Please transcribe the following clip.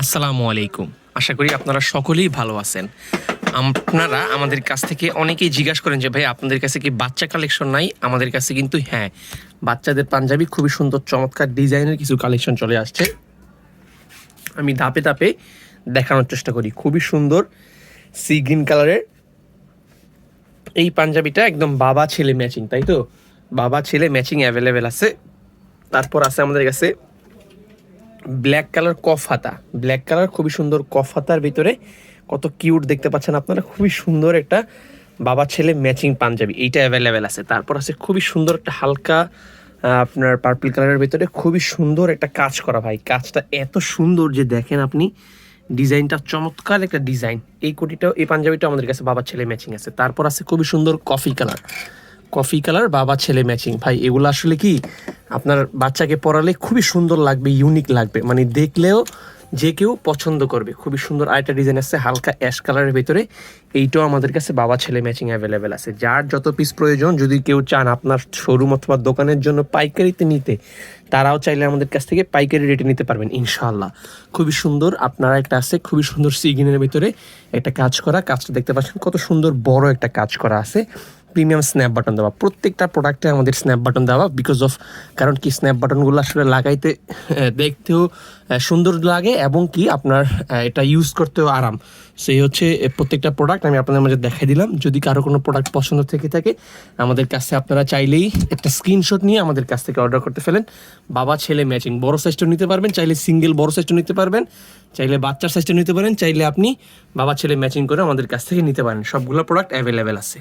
আসসালামু আলাইকুম। আশা করি আপনারা সকলেই ভালো আছেন। আপনারা আমাদের কাছ থেকে অনেকেই জিজ্ঞাসা করেন যে ভাই আপনাদের কাছে কি বাচ্চা কালেকশন নাই? আমাদের কাছে কিন্তু হ্যাঁ, বাচ্চাদের পাঞ্জাবি খুবই সুন্দর চমৎকার ডিজাইনের কিছু কালেকশন চলে আসছে। আমি ধাপে ধাপে দেখানোর চেষ্টা করি। খুবই সুন্দর সি গ্রিন কালারের এই পাঞ্জাবিটা একদম বাবা ছেলে ম্যাচিং, তাই তো? বাবা ছেলে ম্যাচিং অ্যাভেলেবেল আছে। তারপর আছে আমাদের কাছে ব্ল্যাক কালার কফ হাতা, ব্ল্যাক কালার খুবই সুন্দর কফ হাতার ভিতরে কত কিউট দেখতে পাচ্ছেন আপনারা। খুবই সুন্দর একটা বাবা ছেলে ম্যাচিং পাঞ্জাবি, এইটা অ্যাভেলেবেল আছে। তারপর আছে খুবই সুন্দর একটা হালকা আপনার পার্পল কালারের ভিতরে খুবই সুন্দর একটা কাজ করা। ভাই কাজটা এত সুন্দর যে দেখেন আপনি, ডিজাইনটা চমৎকার একটা ডিজাইন। এই কোটিটাও এই পাঞ্জাবিটা আমাদের কাছে বাবা ছেলে ম্যাচিং আছে। তারপর আছে খুবই সুন্দর কফি কালার, কফি কালার বাবা ছেলে ম্যাচিং। ভাই এগুলো আসলে কি আপনার বাচ্চাকে পরালে খুবই সুন্দর লাগবে, ইউনিক লাগবে, মানে দেখলেও যে কেউ পছন্দ করবে। খুবই সুন্দর আরেকটা ডিজাইন আছে হালকা অ্যাশ কালারের ভিতরে, এইটাও আমাদের কাছে বাবা ছেলে ম্যাচিং অ্যাভেলেবেল আছে। যার যত পিস প্রয়োজন, যদি কেউ চান আপনার শোরুম অথবা দোকানের জন্য পাইকারিতে নিতে, তারাও চাইলে আমাদের কাছ থেকে পাইকারি রেটে নিতে পারবেন ইনশাআল্লাহ। খুবই সুন্দর আপনারা একটা আছে খুবই সুন্দর সিগিনের ভিতরে একটা কাজ করা, কাজটা দেখতে পাচ্ছেন কত সুন্দর বড় একটা কাজ করা আছে। প্রিমিয়াম স্ন্যাপ বাটন দেওয়া, প্রত্যেকটা প্রোডাক্টে আমাদের স্ন্যাপ বাটন দেওয়া, বিকজ অফ কারণ কি স্ন্যাপ বাটনগুলো আসলে লাগাইতে দেখতেও সুন্দর লাগে এবং কি আপনার এটা ইউজ করতেও আরাম। সেই হচ্ছে প্রত্যেকটা প্রোডাক্ট আমি আপনাদের মাঝে দেখাই দিলাম। যদি কারো কোনো প্রোডাক্ট পছন্দ থেকে থাকে আমাদের কাছে আপনারা চাইলেই একটা স্ক্রিনশট নিয়ে আমাদের কাছ থেকে অর্ডার করতে ফেলেন। বাবা ছেলে ম্যাচিং বড় সাইজটা নিতে পারবেন, চাইলে সিঙ্গেল বড় সাইজটা নিতে পারবেন, চাইলে বাচ্চার সাইজটা নিতে পারেন, চাইলে আপনি বাবা ছেলে ম্যাচিং করে আমাদের কাছ থেকে নিতে পারেন। সবগুলো প্রোডাক্ট অ্যাভেলেবেল আছে।